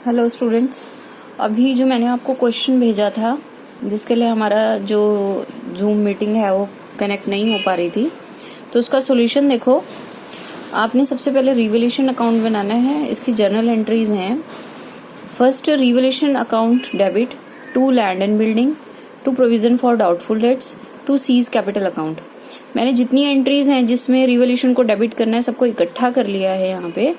Hello students, अभी जो मैंने आपको क्वेश्चन भेजा था जिसके लिए हमारा जो जूम मीटिंग है वो कनेक्ट नहीं हो पा रही थी, तो उसका सॉल्यूशन देखो। आपने सबसे पहले रिवोल्यूशन अकाउंट बनाना है। इसकी जर्नल एंट्रीज हैं। First, revaluation account debit to land and building, to provision for doubtful debts, to C's capital account. मैंने जितनी एंट्रीज हैं जिसमें रिवोल्यूशन को डेबिट करना है सबको इकट्ठा कर लिया है। यहाँ पे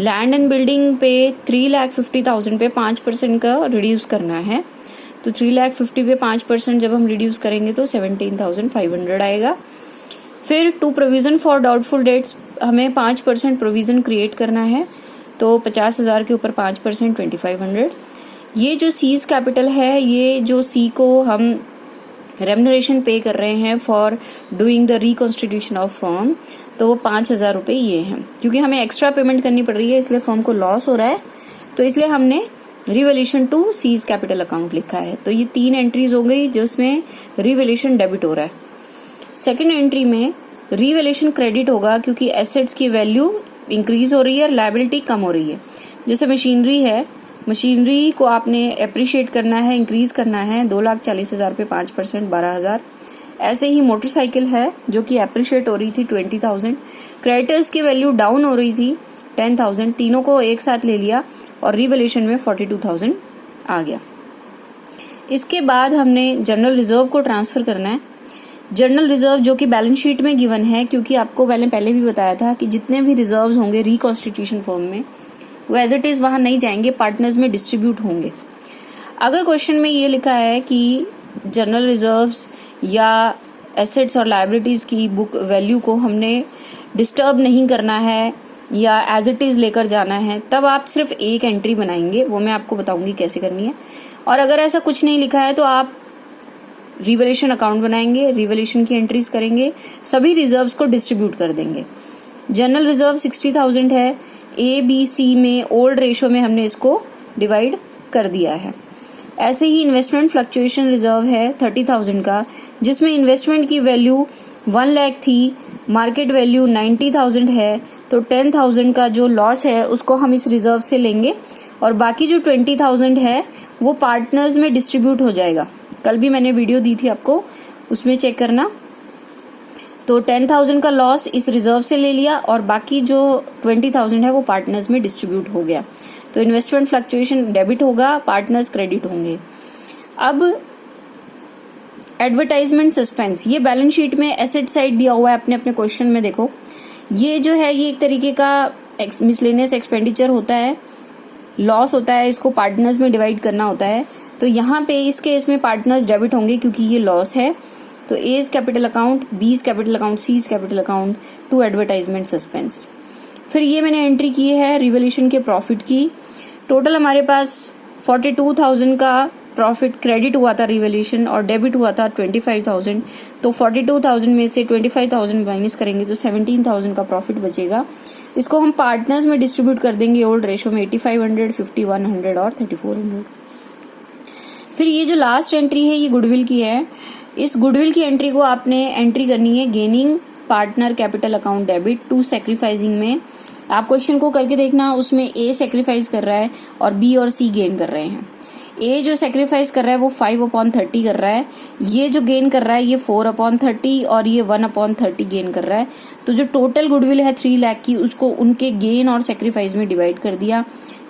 लैंड एंड बिल्डिंग पे 3,50,000 पे 5% का रिड्यूस करना है, तो 3,50,000 पे 5% जब हम रिड्यूस करेंगे तो 17,500 आएगा। फिर to provision for doubtful debts हमें 5% प्रोविजन क्रिएट करना है, तो 50,000 के ऊपर 5% 2,500। ये जो सीज कैपिटल है, ये जो सी को हम रेम्युनरेशन पे कर रहे हैं for doing the reconstitution of firm, तो वो 5,000 रुपये ये हैं। क्योंकि हमें एक्स्ट्रा पेमेंट करनी पड़ रही है इसलिए फर्म को लॉस हो रहा है, तो इसलिए हमने revaluation to C's capital account लिखा है। तो ये 3 एंट्रीज हो गई जिसमें रिवोल्यूशन डेबिट हो रहा है। सेकेंड एंट्री में रिवोल्यूशन क्रेडिट होगा क्योंकि एसेट्स की वैल्यू इंक्रीज हो रही है और लायबिलिटी कम हो रही है। जैसे मशीनरी है, मशीनरी को आपने अप्रिशिएट करना है, इंक्रीज करना है, 2,40,000 पे 5% 12,000। ऐसे ही मोटरसाइकिल है जो कि अप्रिशिएट हो रही थी 20,000, क्रेडिटर्स की वैल्यू डाउन हो रही थी 10,000। तीनों को एक साथ ले लिया और रिवोल्यूशन में 42,000 आ गया। इसके बाद हमने जनरल रिजर्व को ट्रांसफर करना है। जनरल रिजर्व जो कि बैलेंस शीट में गिवन है, क्योंकि आपको मैंने पहले भी बताया था कि जितने भी रिजर्व्स होंगे रिकॉन्स्टिट्यूशन फर्म में वो एज इट इज वहां नहीं जाएंगे, पार्टनर्स में डिस्ट्रीब्यूट होंगे। अगर क्वेश्चन में ये लिखा है कि जनरल रिजर्व्स या एसेट्स और लायबिलिटीज की बुक वैल्यू को हमने डिस्टर्ब नहीं करना है या एज इट इज लेकर जाना है, तब आप सिर्फ एक एंट्री बनाएंगे, वो मैं आपको बताऊंगी कैसे करनी है। और अगर ऐसा कुछ नहीं लिखा है तो आप रिवोल्यूशन अकाउंट बनाएंगे, रिवोल्यूशन की एंट्रीज करेंगे, सभी रिजर्व्स को डिस्ट्रीब्यूट कर देंगे। जनरल रिजर्व 60,000 है, ए बी सी में ओल्ड रेशो में हमने इसको डिवाइड कर दिया है। ऐसे ही इन्वेस्टमेंट फ्लक्चुएशन रिजर्व है 30,000 का, जिसमें इन्वेस्टमेंट की वैल्यू 1 लाख थी, मार्केट वैल्यू 90,000 है, तो 10,000 का जो लॉस है उसको हम इस रिजर्व से लेंगे और बाकी जो 20,000 है वो पार्टनर्स में डिस्ट्रीब्यूट हो जाएगा। कल भी मैंने वीडियो दी थी आपको, उसमें चेक करना। तो 10,000 का लॉस इस रिजर्व से ले लिया और बाकी जो 20,000 है वो पार्टनर्स में डिस्ट्रीब्यूट हो गया। तो इन्वेस्टमेंट फ्लक्चुएशन डेबिट होगा, पार्टनर्स क्रेडिट होंगे। अब एडवर्टाइजमेंट सस्पेंस, ये बैलेंस शीट में एसेट साइड दिया हुआ है। अपने अपने क्वेश्चन में देखो, ये जो है ये एक तरीके का मिसलेनियस एक्सपेंडिचर होता है, लॉस होता है, इसको पार्टनर्स में डिवाइड करना होता है। तो यहाँ पे इस केस में पार्टनर्स डेबिट होंगे क्योंकि ये लॉस है। तो A's capital account, B's capital account, C's capital account to advertisement suspense. फिर ये मैंने एंट्री की है रिवोल्यूशन के प्रॉफिट की। टोटल हमारे पास 42,000 का प्रॉफिट क्रेडिट हुआ था रिवोल्यूशन और डेबिट हुआ था 25,000। तो 42,000 में से 25,000 माइनस करेंगे तो 17,000 का प्रॉफिट बचेगा। इसको हम पार्टनर्स में डिस्ट्रीब्यूट कर देंगे ओल्ड रेशो में 8500, 5100 और 3400। फिर ये जो लास्ट एंट्री है ये गुडविल की है। इस गुडविल की एंट्री को आपने एंट्री करनी है gaining partner capital account debit to sacrificing में। आप क्वेश्चन को करके देखना, उसमें ए सैक्रिफाइस कर रहा है और बी और सी गेन कर रहे हैं। ए जो सैक्रिफाइस कर रहा है वो 5/30 कर रहा है, ये जो गेन कर रहा है ये 4/30 और ये 1/30 गेन कर रहा है। तो जो टोटल गुडविल है 3 लाख की, उसको उनके गेन और सैक्रिफाइस में डिवाइड कर दिया।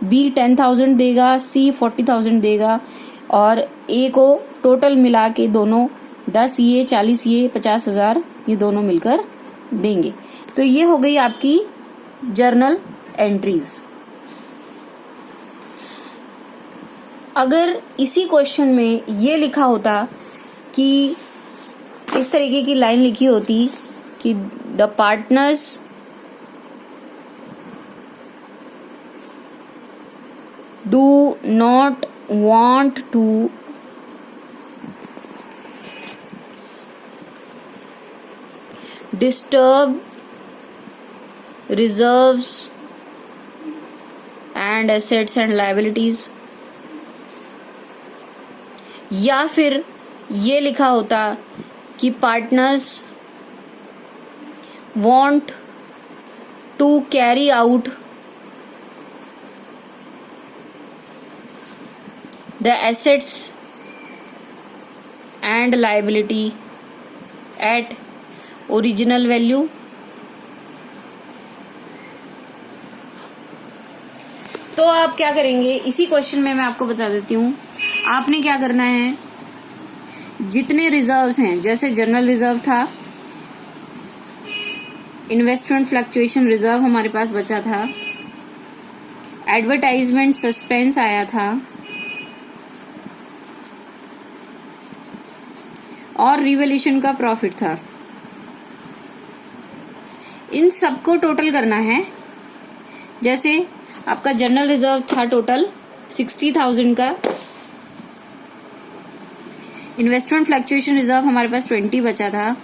बी 10,000 देगा, सी 40,000 देगा और ए को टोटल मिला के दोनों 10 ये 40 ये 50,000 ये दोनों मिलकर देंगे। तो ये हो गई आपकी जर्नल एंट्रीज। अगर इसी क्वेश्चन में ये लिखा होता कि इस तरीके की लाइन लिखी होती कि the partners do not want to disturb reserves and assets and liabilities, या फिर ये लिखा होता कि partners want to carry out the assets and liability at original value. तो आप क्या करेंगे, इसी क्वेश्चन में मैं आपको बता देती हूँ, आपने क्या करना है, जितने रिजर्व्स हैं, जैसे जनरल रिजर्व था, इन्वेस्टमेंट फ्लक्चुएशन रिजर्व हमारे पास बचा था, एडवर्टाइजमेंट सस्पेंस आया था, और रिवैल्यूएशन का प्रॉफिट था, इन सबको टोटल करना है। जैसे आपका जनरल रिजर्व था टोटल 60,000 का, इन्वेस्टमेंट फ्लक्चुएशन रिजर्व हमारे पास 20 बचा था,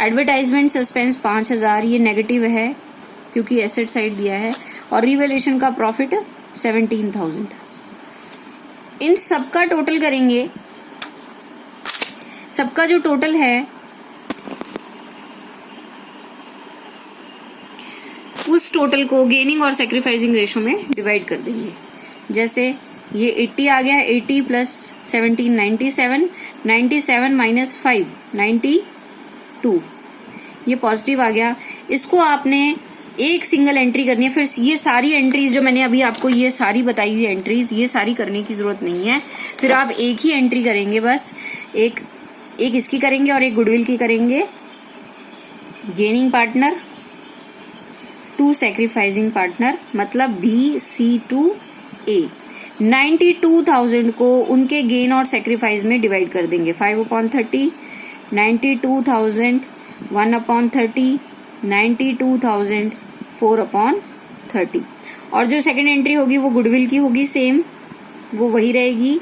एडवर्टाइजमेंट सस्पेंस 5,000, ये नेगेटिव है क्योंकि एसेट साइड दिया है, और रिवैल्यूएशन का प्रॉफिट 17,000। इन सबका टोटल करेंगे, सबका जो टोटल है उस टोटल को गेनिंग और सैक्रिफाइसिंग रेशो में डिवाइड कर देंगे। जैसे ये 80 आ गया, 80 प्लस 17 97, 97 माइनस 5 92, ये पॉजिटिव आ गया। इसको आपने एक सिंगल एंट्री करनी है। फिर ये सारी एंट्रीज जो मैंने अभी आपको ये सारी बताई थी एंट्रीज, ये सारी करने की जरूरत नहीं है। फिर आप एक ही एंट्री करेंगे, बस एक इसकी करेंगे और एक गुडविल की करेंगे, gaining partner to sacrificing partner, मतलब BC2A। 92,000 को उनके गेन और सैक्रिफाइस में डिवाइड कर देंगे, 5/30, 92,000 1/30, 92,000 4/30। और जो सेकंड एंट्री होगी वो गुडविल की होगी, सेम वो वही रहेगी,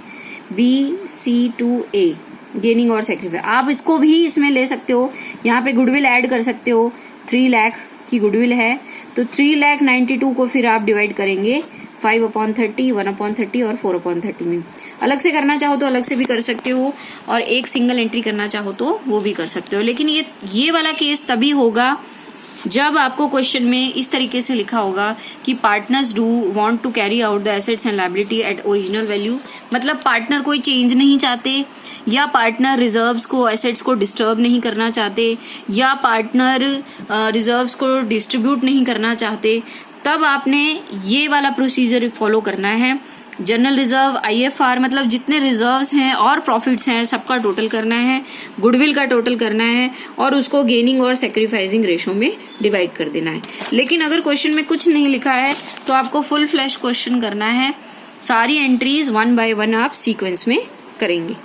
BC2A, गेनिंग और सैक्रिफाइस। आप इसको भी इसमें ले सकते हो, यहाँ पे गुडविल ऐड कर सकते हो, 3 लाख की गुडविल है तो 3,92,000 को फिर आप डिवाइड करेंगे 5/30, 1/30 और 4/30 में। अलग से करना चाहो तो अलग से भी कर सकते हो, और एक सिंगल एंट्री करना चाहो तो वो भी कर सकते हो। लेकिन ये वाला केस तभी होगा जब आपको क्वेश्चन में इस तरीके से लिखा होगा कि partners do want to carry out the assets and liability at original value, मतलब पार्टनर कोई चेंज नहीं चाहते, या पार्टनर रिजर्व्स को, एसेट्स को डिस्टर्ब नहीं करना चाहते, या पार्टनर रिजर्व्स को डिस्ट्रीब्यूट नहीं करना चाहते, तब आपने ये वाला प्रोसीजर फॉलो करना है। जनरल रिजर्व, IFR, मतलब जितने रिजर्व्स हैं और प्रॉफिट्स हैं सबका टोटल करना है, गुडविल का टोटल करना है, और उसको गेनिंग और सैक्रिफाइसिंग रेशो में डिवाइड कर देना है। लेकिन अगर क्वेश्चन में कुछ नहीं लिखा है तो आपको फुल फ्लैश क्वेश्चन करना है, सारी एंट्रीज 1 बाय 1 आप सीक्वेंस में करेंगे।